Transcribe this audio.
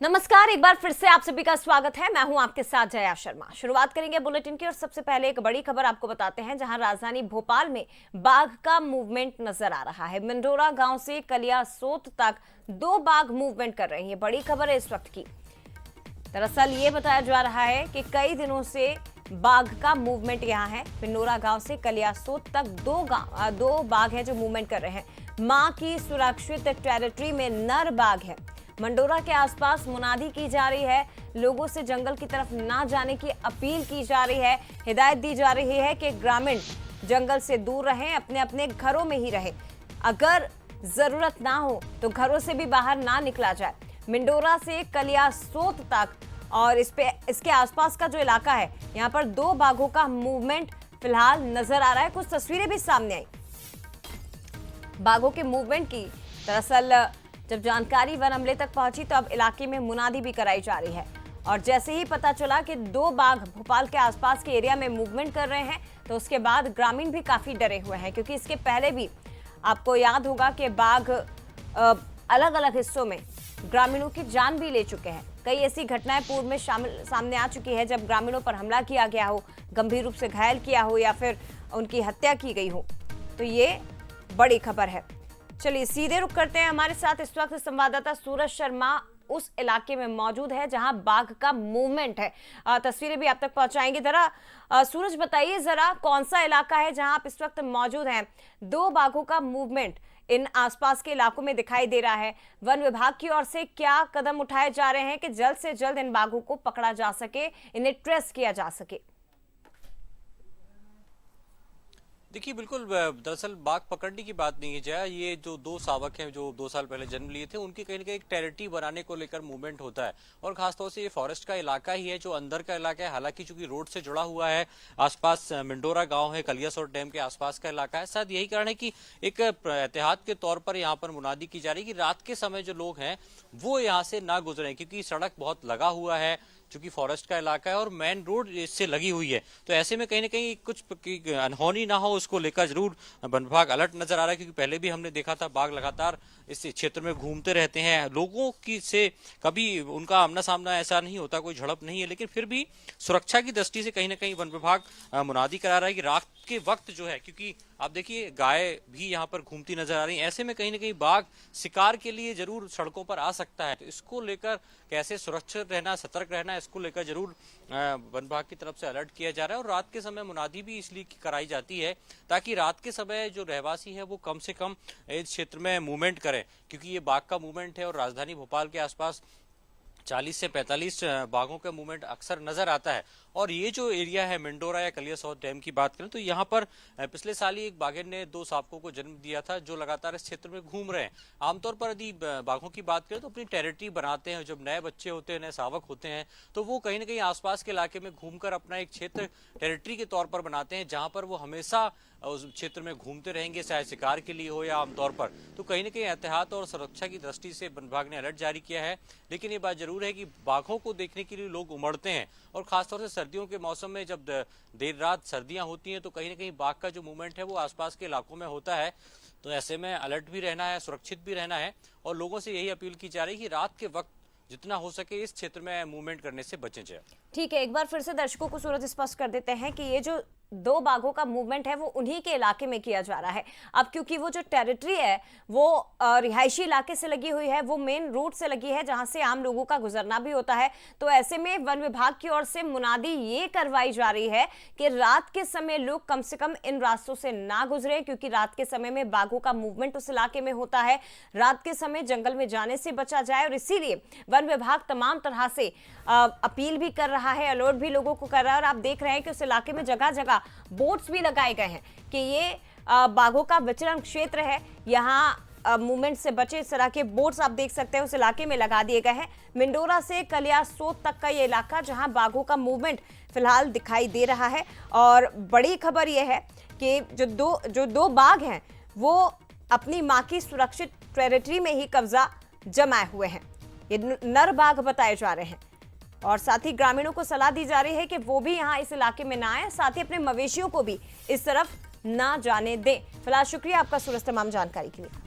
नमस्कार, एक बार फिर से आप सभी का स्वागत है। मैं हूं आपके साथ जया शर्मा। शुरुआत करेंगे बुलेटिन की और सबसे पहले एक बड़ी खबर आपको बताते हैं, जहां राजधानी भोपाल में बाघ का मूवमेंट नजर आ रहा है। मिंडोरा गांव से कलियासोत तक 2 बाघ मूवमेंट कर रहे हैं। बड़ी खबर है इस वक्त की। दरअसल ये बताया जा रहा है कि कई दिनों से बाघ का मूवमेंट यहाँ है। मिंडोरा गांव से कलियासोत तक दो बाघ हैं जो मूवमेंट कर रहे हैं। मां की सुरक्षित टेरिटरी में नर बाघ है। मंडोरा के आसपास मुनादी की जा रही है, लोगों से जंगल की तरफ ना जाने की अपील की जा रही है। हिदायत दी जा रही है कि ग्रामीण जंगल से दूर रहें, अपने अपने घरों में ही रहें। अगर जरूरत ना हो तो घरों से भी बाहर ना निकला जाए। मिंडोरा से कलियासोत तक और इसके आसपास का जो इलाका है, यहाँ पर 2 बाघों का मूवमेंट फिलहाल नजर आ रहा है। कुछ तस्वीरें भी सामने आई बाघों के मूवमेंट की। दरअसल जब जानकारी वन अमले तक पहुंची तो अब इलाके में मुनादी भी कराई जा रही है, और जैसे ही पता चला कि 2 बाघ भोपाल के आसपास के एरिया में मूवमेंट कर रहे हैं तो उसके बाद ग्रामीण भी काफी डरे हुए हैं, क्योंकि इसके पहले भी आपको याद होगा कि बाघ अलग अलग हिस्सों में ग्रामीणों की जान भी ले चुके हैं। कई ऐसी घटनाएं पूर्व में सामने आ चुकी है जब ग्रामीणों पर हमला किया गया हो, गंभीर रूप से घायल किया हो या फिर उनकी हत्या की गई हो। तो ये बड़ी खबर है। चलिए सीधे रुक करते हैं। हमारे साथ इस वक्त संवाददाता सूरज शर्मा उस इलाके में मौजूद है जहां बाघ का मूवमेंट है। तस्वीरें भी आप तक पहुंचाएंगे। जरा सूरज बताइए, जरा कौन सा इलाका है जहां आप इस वक्त मौजूद हैं? 2 बाघों का मूवमेंट इन आसपास के इलाकों में दिखाई दे रहा है। वन विभाग की ओर से क्या कदम उठाए जा रहे हैं कि जल्द से जल्द इन बाघों को पकड़ा जा सके, इन्हें ट्रेस किया जा सके? देखिए, बिल्कुल दरअसल बाघ पकड़ने की बात नहीं है जया। ये जो 2 शावक हैं जो 2 साल पहले जन्म लिए थे, उनकी कहीं ना कहीं एक टेरिटरी बनाने को लेकर मूवमेंट होता है, और खासतौर से ये फॉरेस्ट का इलाका ही है जो अंदर का इलाका है। हालांकि चूंकि रोड से जुड़ा हुआ है, आसपास मिंडोरा गांव है, कलियासोत डैम के आसपास का इलाका है। शायद यही कारण है कि एक एहतियात के तौर पर यहाँ पर मुनादी की जा रही है कि रात के समय जो लोग हैं वो यहाँ से ना गुजरें, क्योंकि सड़क बहुत लगा हुआ है, चूंकि फॉरेस्ट का इलाका है और मेन रोड इससे लगी हुई है। तो ऐसे में कहीं ना कहीं कुछ अनहोनी ना हो, उसको लेकर जरूर वन विभाग अलर्ट नजर आ रहा है, क्योंकि पहले भी हमने देखा था बाघ लगातार इस क्षेत्र में घूमते रहते हैं। लोगों की से कभी उनका आमना सामना ऐसा नहीं होता, कोई झड़प नहीं है, लेकिन फिर भी सुरक्षा की दृष्टि से कहीं ना कहीं वन विभाग मुनादी करा रहा है कि रात के वक्त जो है, क्योंकि आप देखिए गाय भी यहाँ पर घूमती नजर आ रही है, ऐसे में कहीं ना कहीं बाघ शिकार के लिए जरूर सड़कों पर आ सकता है। तो इसको लेकर कैसे सुरक्षित रहना, सतर्क रहना, इसको लेकर जरूर वन विभाग की तरफ से अलर्ट किया जा रहा है। और रात के समय मुनादी भी इसलिए कराई जाती है ताकि रात के समय जो रहवासी है वो कम से कम इस क्षेत्र में मूवमेंट करें, क्योंकि ये बाघ का मूवमेंट है और राजधानी भोपाल के आसपास 40 से 45 बाघों का मूवमेंट अक्सर नजर आता है। और ये जो एरिया है मिंडोरा या कलियासोत डैम की बात करें तो यहाँ पर पिछले साल ही एक बाघिन ने 2 शावकों को जन्म दिया था जो लगातार इस क्षेत्र में घूम रहे हैं। आमतौर पर यदि बाघों की बात करें तो अपनी टेरिटरी बनाते हैं, जब नए बच्चे होते हैं, नए शावक होते हैं, तो वो कहीं ना कहीं आसपास के इलाके में घूमकर अपना एक क्षेत्र टेरिटरी के तौर पर बनाते हैं, जहां पर वो हमेशा उस क्षेत्र में घूमते रहेंगे, चाहे शिकार के लिए हो या आमतौर पर। तो कहीं ना कहीं एहतियात और सुरक्षा की दृष्टि से वन विभाग ने अलर्ट जारी किया है। लेकिन ये बात जरूर है कि बाघों को देखने के लिए लोग उमड़ते हैं, और खासतौर से सर्दियों के मौसम में जब देर रात सर्दियां होती हैं तो कहीं ना कहीं बाघ का जो मूवमेंट है वो आसपास के इलाकों में होता है। तो ऐसे में अलर्ट भी रहना है, सुरक्षित भी रहना है, और लोगों से यही अपील की जा रही है कि रात के वक्त जितना हो सके इस क्षेत्र में मूवमेंट करने से बचें जाए। ठीक है, एक बार फिर से दर्शकों को सूरज स्पष्ट कर देते हैं कि ये जो 2 बाघों का मूवमेंट है वो उन्हीं के इलाके में किया जा रहा है। अब क्योंकि वो जो टेरिटरी है वो रिहायशी इलाके से लगी हुई है, वो मेन रूट से लगी है जहां से आम लोगों का गुजरना भी होता है। तो ऐसे में वन विभाग की ओर से मुनादी ये करवाई जा रही है कि रात के समय लोग कम से कम इन रास्तों से ना गुजरे, क्योंकि रात के समय में बाघों का मूवमेंट उस इलाके में होता है। रात के समय जंगल में जाने से बचा जाए, और इसीलिए वन विभाग तमाम तरह से अपील भी कर रहा है, अलर्ट भी लोगों को कर रहा है। और आप देख रहे हैं कि उस इलाके में जगह जगह बोर्ड्स भी लगाए गए हैं कि ये बाघों का विचरण क्षेत्र है, यहाँ मूवमेंट से बचे। इस तरह के बोर्ड्स आप देख सकते हैं उस इलाके में लगा दिए गए हैं। मिंडोरा से कलियासोत तक का ये इलाका जहां बाघों का मूवमेंट फिलहाल दिखाई दे रहा है। और बड़ी खबर यह है कि जो दो बाघ हैं वो अपनी मां की सुरक्षित टेरिटरी में ही कब्जा जमाए हुए हैं। ये नर बाघ बताए जा रहे हैं, और साथ ही ग्रामीणों को सलाह दी जा रही है कि वो भी यहाँ इस इलाके में ना आए, साथ ही अपने मवेशियों को भी इस तरफ ना जाने दें। फिलहाल शुक्रिया आपका सूरज तमाम जानकारी के लिए।